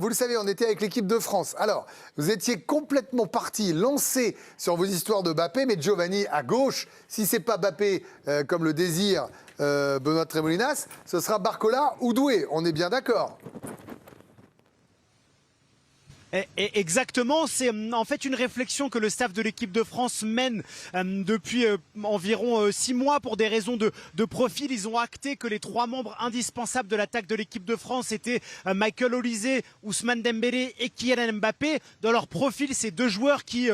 Vous le savez, on était avec l'équipe de France. Alors, vous étiez complètement parti, lancé sur vos histoires de Mbappé, mais Giovanni à gauche, si c'est pas Mbappé comme le désire Benoît Tremolinas, ce sera Barcola ou Doué. On est bien d'accord? Exactement, c'est en fait une réflexion que le staff de l'équipe de France mène depuis environ 6 mois pour des raisons de profil. Ils ont acté que les 3 membres indispensables de l'attaque de l'équipe de France étaient Michael Olise, Ousmane Dembélé et Kylian Mbappé. Dans leur profil, c'est 2 joueurs qui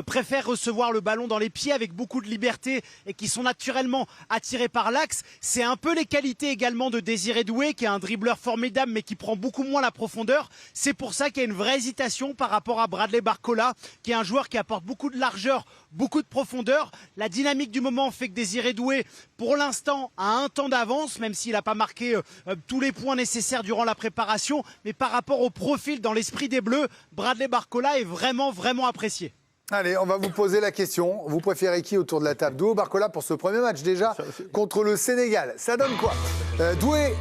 préfèrent recevoir le ballon dans les pieds avec beaucoup de liberté et qui sont naturellement attirés par l'axe. C'est un peu les qualités également de Désiré Doué, qui est un dribbleur formidable mais qui prend beaucoup moins la profondeur. C'est pour ça qu'il y a une vraie hésitation par rapport à Bradley Barcola, qui est un joueur qui apporte beaucoup de largeur, beaucoup de profondeur. La dynamique du moment fait que Désiré Doué, pour l'instant, a un temps d'avance, même s'il n'a pas marqué tous les points nécessaires durant la préparation. Mais par rapport au profil dans l'esprit des Bleus, Bradley Barcola est vraiment, vraiment apprécié. Allez, on va vous poser la question. Vous préférez qui autour de la table? Doué ou Barcola pour ce premier match déjà contre le Sénégal? Ça donne quoi? Doué.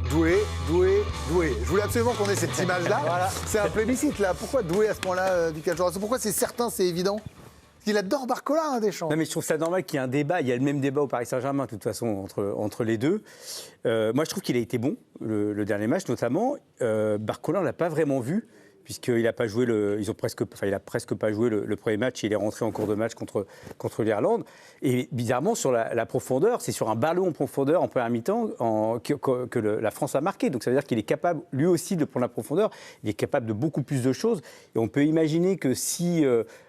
Je voulais absolument qu'on ait cette image-là. Voilà. C'est un plébiscite, là. Pourquoi Doué à ce point-là, Victor Joras? Pourquoi c'est certain, c'est évident? Parce qu'il adore Barcola, hein, Deschamps. Non, mais je trouve ça normal qu'il y ait un débat. Il y a le même débat au Paris Saint-Germain, de toute façon, entre les deux. Moi, je trouve qu'il a été bon, le dernier match, notamment. Barcola, on ne l'a pas vraiment vu, puisqu'il n'a pas joué il a presque pas joué le premier match. Il est rentré en cours de match contre l'Irlande. Et bizarrement, sur la profondeur, c'est sur un ballon en profondeur en première mi-temps que la France a marqué. Donc ça veut dire qu'il est capable, lui aussi, de prendre la profondeur. Il est capable de beaucoup plus de choses. Et on peut imaginer que si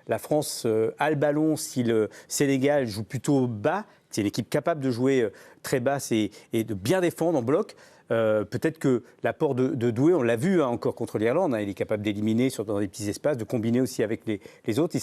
la France a le ballon, si le Sénégal joue plutôt bas, c'est une équipe capable de jouer très basse et de bien défendre en bloc. Peut-être que l'apport de Doué, on l'a vu encore contre l'Irlande, hein, il est capable d'éliminer dans des petits espaces, de combiner aussi avec les autres.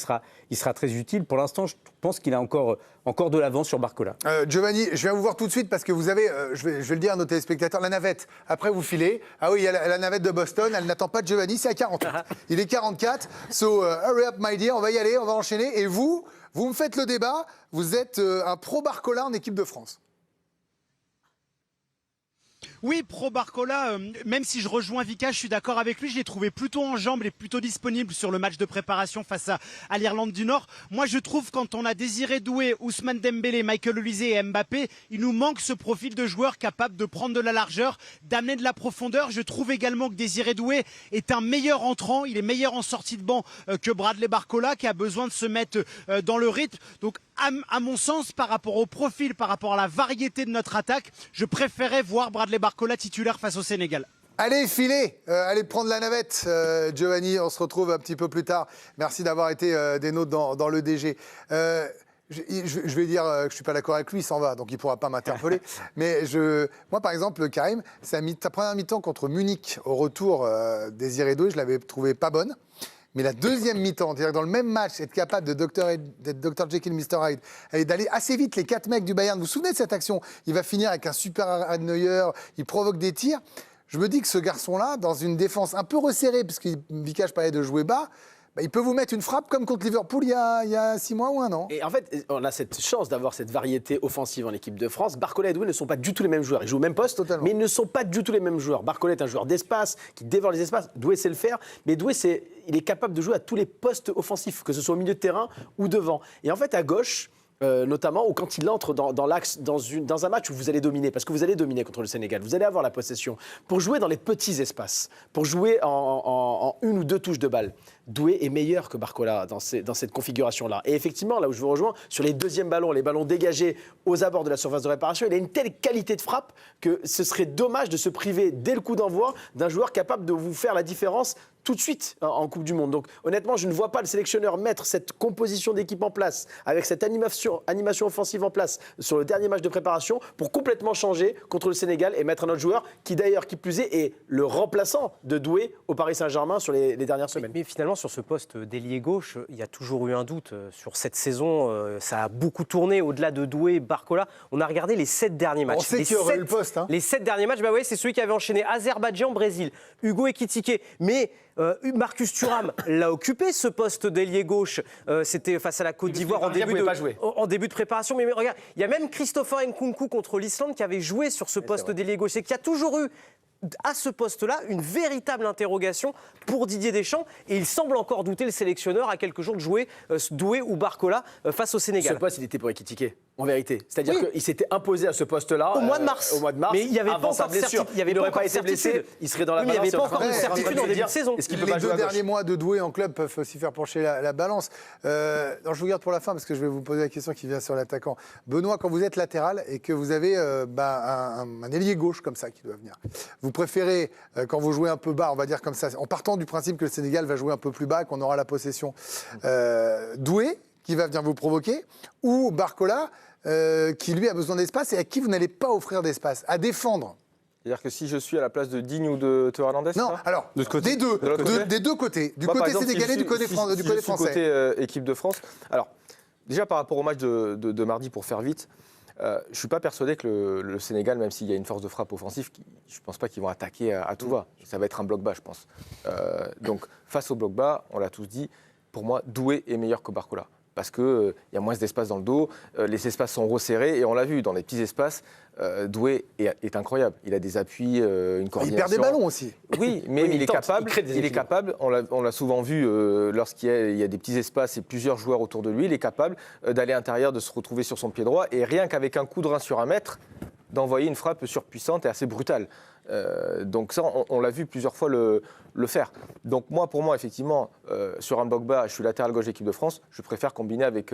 Il sera très utile. Pour l'instant, je pense qu'il a encore de l'avance sur Barcola. Giovanni, je viens vous voir tout de suite parce que vous avez, je vais le dire à nos téléspectateurs, la navette. Après, vous filez. Ah oui, il y a la navette de Boston. Elle n'attend pas de Giovanni, c'est à 48. Il est 44. So, hurry up, my dear. On va y aller, on va enchaîner. Et vous me faites le débat. Vous êtes un pro-Barcola en équipe de France. Oui, pro Barcola, même si je rejoins Vika, je suis d'accord avec lui. Je l'ai trouvé plutôt en jambes, il est plutôt disponible sur le match de préparation face à l'Irlande du Nord. Moi, je trouve quand on a Désiré Doué, Ousmane Dembélé, Michael Olise et Mbappé, il nous manque ce profil de joueur capable de prendre de la largeur, d'amener de la profondeur. Je trouve également que Désiré Doué est un meilleur entrant. Il est meilleur en sortie de banc que Bradley Barcola, qui a besoin de se mettre dans le rythme. Donc, à mon sens, par rapport au profil, par rapport à la variété de notre attaque, je préférais voir Bradley Barcola titulaire face au Sénégal. Allez, filez, allez prendre la navette, Giovanni. On se retrouve un petit peu plus tard. Merci d'avoir été des nôtres dans le DG. Je vais dire que je ne suis pas d'accord avec lui, il s'en va, donc il ne pourra pas m'interpeller. Mais moi, par exemple, Karim, sa première mi-temps contre Munich, au retour, Désiré Doué, je l'avais trouvé pas bonne. Mais la deuxième mi-temps, c'est-à-dire dans le même match, être capable d'être Dr Jekyll, Mr Hyde, et d'aller assez vite, les 4 mecs du Bayern, vous vous souvenez de cette action? Il va finir avec un super arrêt de Neuer, il provoque des tirs. Je me dis que ce garçon-là, dans une défense un peu resserrée, parce que Vika, je parlais de jouer bas, il peut vous mettre une frappe comme contre Liverpool il y a 6 mois ou un an. Et en fait, on a cette chance d'avoir cette variété offensive en équipe de France. Barcola et Doué ne sont pas du tout les mêmes joueurs. Ils jouent au même poste, totalement, mais ils ne sont pas du tout les mêmes joueurs. Barcola est un joueur d'espace, qui dévore les espaces. Doué sait le faire, mais Doué, il est capable de jouer à tous les postes offensifs, que ce soit au milieu de terrain ou devant. Et en fait, à gauche, notamment, ou quand il entre dans l'axe, dans un match où vous allez dominer, parce que vous allez dominer contre le Sénégal, vous allez avoir la possession, pour jouer dans les petits espaces, pour jouer en 1 ou 2 touches de balle. Doué est meilleur que Barcola dans cette configuration-là. Et effectivement, là où je vous rejoins, sur les deuxièmes ballons, les ballons dégagés aux abords de la surface de réparation, il a une telle qualité de frappe que ce serait dommage de se priver dès le coup d'envoi d'un joueur capable de vous faire la différence tout de suite en Coupe du Monde. Donc honnêtement, je ne vois pas le sélectionneur mettre cette composition d'équipe en place, avec cette animation offensive en place sur le dernier match de préparation, pour complètement changer contre le Sénégal et mettre un autre joueur qui d'ailleurs, qui plus est le remplaçant de Doué au Paris Saint-Germain sur les dernières semaines. Mais finalement, sur ce poste d'ailier gauche, il y a toujours eu un doute. Sur cette saison, ça a beaucoup tourné au-delà de Doué, Barcola. On a regardé les 7 derniers matchs. On sait qui aurait eu le poste. Hein. Les 7 derniers matchs, c'est celui qui avait enchaîné Azerbaïdjan, Brésil, Hugo Ekitike. Mais Marcus Thuram l'a occupé, ce poste d'ailier gauche. C'était face à la Côte d'Ivoire en début de préparation. Mais regarde, il y a même Christopher Nkunku contre l'Islande qui avait joué sur ce poste d'ailier gauche. C'est qu'il y a toujours eu à ce poste-là une véritable interrogation pour Didier Deschamps. Et il semble encore douter le sélectionneur à quelques jours de jouer Doué ou Barcola face au Sénégal. Ce poste, il était pour Ekitike, en vérité. C'est-à-dire qu'il s'était imposé à ce poste-là au mois de mars. Mais il n'y avait pas sa encore blessure. Il n'aurait pas été blessé, il serait dans la balance. Il n'y avait pas encore de certitude en début de saison. Les 2 derniers mois de Doué en club peuvent aussi faire pencher la balance. Non, je vous garde pour la fin parce que je vais vous poser la question qui vient sur l'attaquant. Benoît, quand vous êtes latéral et que vous avez un ailier gauche comme ça qui doit venir, vous préférez, quand vous jouez un peu bas, on va dire comme ça, en partant du principe que le Sénégal va jouer un peu plus bas, qu'on aura la possession, Doué qui va venir vous provoquer, ou Barcola qui lui a besoin d'espace et à qui vous n'allez pas offrir d'espace, à défendre? C'est-à-dire que si je suis à la place de Digne ou de Théo Hernandez, non, alors, des deux côtés, du côté sénégalais, du côté français. Du côté équipe de France. Alors, déjà par rapport au match de mardi, pour faire vite, je ne suis pas persuadé que le Sénégal, même s'il y a une force de frappe offensive, je ne pense pas qu'ils vont attaquer à tout va. Ça va être un bloc bas, je pense. Donc, face au bloc bas, on l'a tous dit, pour moi, Doué est meilleur que Barcola. Parce qu'il y a moins d'espace dans le dos, les espaces sont resserrés, et on l'a vu, dans les petits espaces, Doué est incroyable. Il a des appuis, une coordination. Il perd des ballons aussi. Oui, mais il est capable, on l'a souvent vu lorsqu'il y a des petits espaces et plusieurs joueurs autour de lui, il est capable d'aller à l'intérieur, de se retrouver sur son pied droit, et rien qu'avec un coup de rein sur 1 mètre, d'envoyer une frappe surpuissante et assez brutale. Donc ça, on l'a vu plusieurs fois le faire. Donc pour moi, effectivement, sur un bloc bas, je suis latéral gauche d'équipe de France, je préfère combiner avec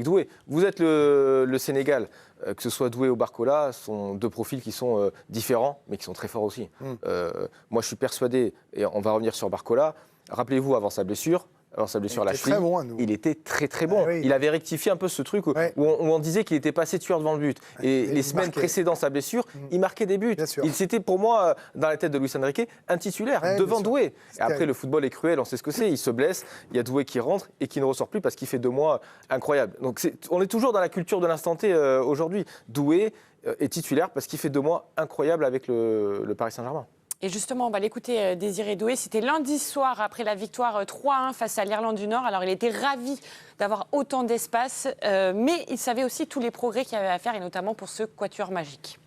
Doué. Vous êtes le Sénégal, que ce soit Doué ou Barcola, sont 2 profils qui sont différents, mais qui sont très forts aussi. Moi, je suis persuadé, et on va revenir sur Barcola, rappelez-vous, avant sa blessure à la cheville, il était très très bon. Il avait rectifié un peu ce truc où on disait qu'il n'était pas assez tueur devant le but. Et les semaines précédant sa blessure, il marquait des buts. C'était pour moi, dans la tête de Luis Enrique, un titulaire devant Doué. Et après, le football est cruel, on sait ce que c'est. Il se blesse, il y a Doué qui rentre et qui ne ressort plus parce qu'il fait 2 mois incroyables. Donc on est toujours dans la culture de l'instant T aujourd'hui. Doué est titulaire parce qu'il fait 2 mois incroyables avec le Paris Saint-Germain. Et justement, on va l'écouter, Désiré Doué. C'était lundi soir après la victoire 3-1 face à l'Irlande du Nord. Alors, il était ravi d'avoir autant d'espace, mais il savait aussi tous les progrès qu'il y avait à faire, et notamment pour ce quatuor magique.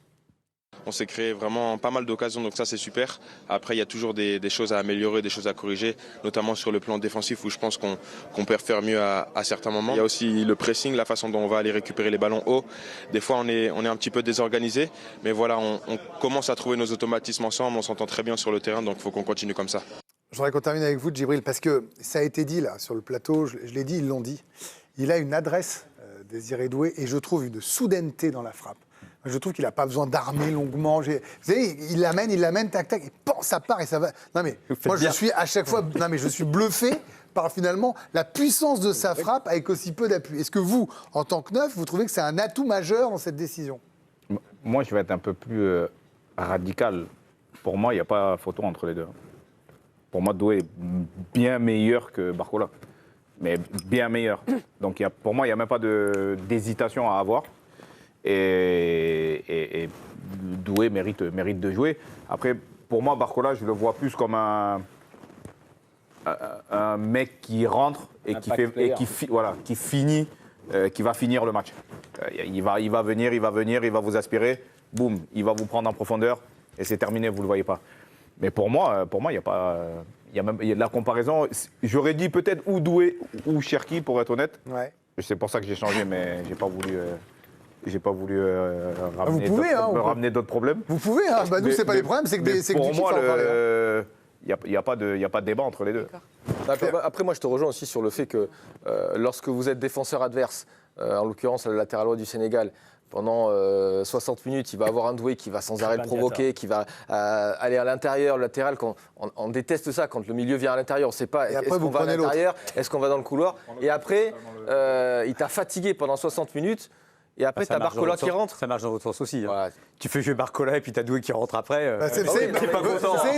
On s'est créé vraiment pas mal d'occasions, donc ça c'est super. Après, il y a toujours des choses à améliorer, des choses à corriger, notamment sur le plan défensif où je pense qu'on peut faire mieux à certains moments. Il y a aussi le pressing, la façon dont on va aller récupérer les ballons hauts. Des fois, on est un petit peu désorganisé, mais voilà, on commence à trouver nos automatismes ensemble, on s'entend très bien sur le terrain, donc il faut qu'on continue comme ça. Je voudrais qu'on termine avec vous, Djibril, parce que ça a été dit là sur le plateau, je l'ai dit, ils l'ont dit. Il a une adresse, Désiré Doué, et je trouve une soudaineté dans la frappe. Je trouve qu'il n'a pas besoin d'armer longuement. Vous savez, il l'amène, tac, tac, et ça part et ça va. Non mais, moi je suis à chaque fois, je suis bluffé par finalement la puissance de sa frappe avec aussi peu d'appui. Est-ce que vous, en tant que neuf, vous trouvez que c'est un atout majeur dans cette décision? Moi, je vais être un peu plus radical. Pour moi, il n'y a pas photo entre les deux. Pour moi, Doué est bien meilleur que Barcola. Mais bien meilleur. Donc pour moi, il n'y a même pas d'hésitation à avoir. Et Doué mérite de jouer. Après, pour moi, Barcola, je le vois plus comme un mec qui rentre et qui finit, qui va finir le match. Il va venir, il va vous aspirer, boum, il va vous prendre en profondeur et c'est terminé, vous ne le voyez pas. Mais pour moi, il n'y a pas... Il y a de la comparaison. J'aurais dit peut-être ou Doué ou Cherki, pour être honnête. Ouais. C'est pour ça que j'ai changé, mais j'ai pas voulu... ramener d'autres problèmes. Vous pouvez, hein. Nous, c'est pas les problèmes, c'est que pour moi, il n'y a pas de débat entre les deux. Après, moi, je te rejoins aussi sur le fait que lorsque vous êtes défenseur adverse, en l'occurrence le latéral droit du Sénégal, pendant 60 minutes, il va avoir un Doué qui va sans arrêt le provoquer, qui va aller à l'intérieur, le latéral. On déteste ça, quand le milieu vient à l'intérieur, on ne sait pas, est-ce qu'on va à l'intérieur, est-ce qu'on va dans le couloir. Et après, il t'a fatigué pendant 60 minutes. Et après, t'as Barcola qui rentre. Ça marche dans votre sens aussi. Hein. Ouais. Tu fais jouer Barcola et puis t'as Doué qui rentre après. Vous savez,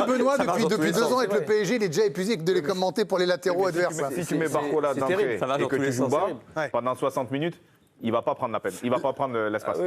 Benoît, depuis 2 ans avec le PSG, il est déjà épuisé de les commenter pour les latéraux adverses. Si tu mets Barcola d'entrée et que tu joues bas, pendant 60 minutes, il ne va pas prendre la peine. Il ne va pas prendre l'espace.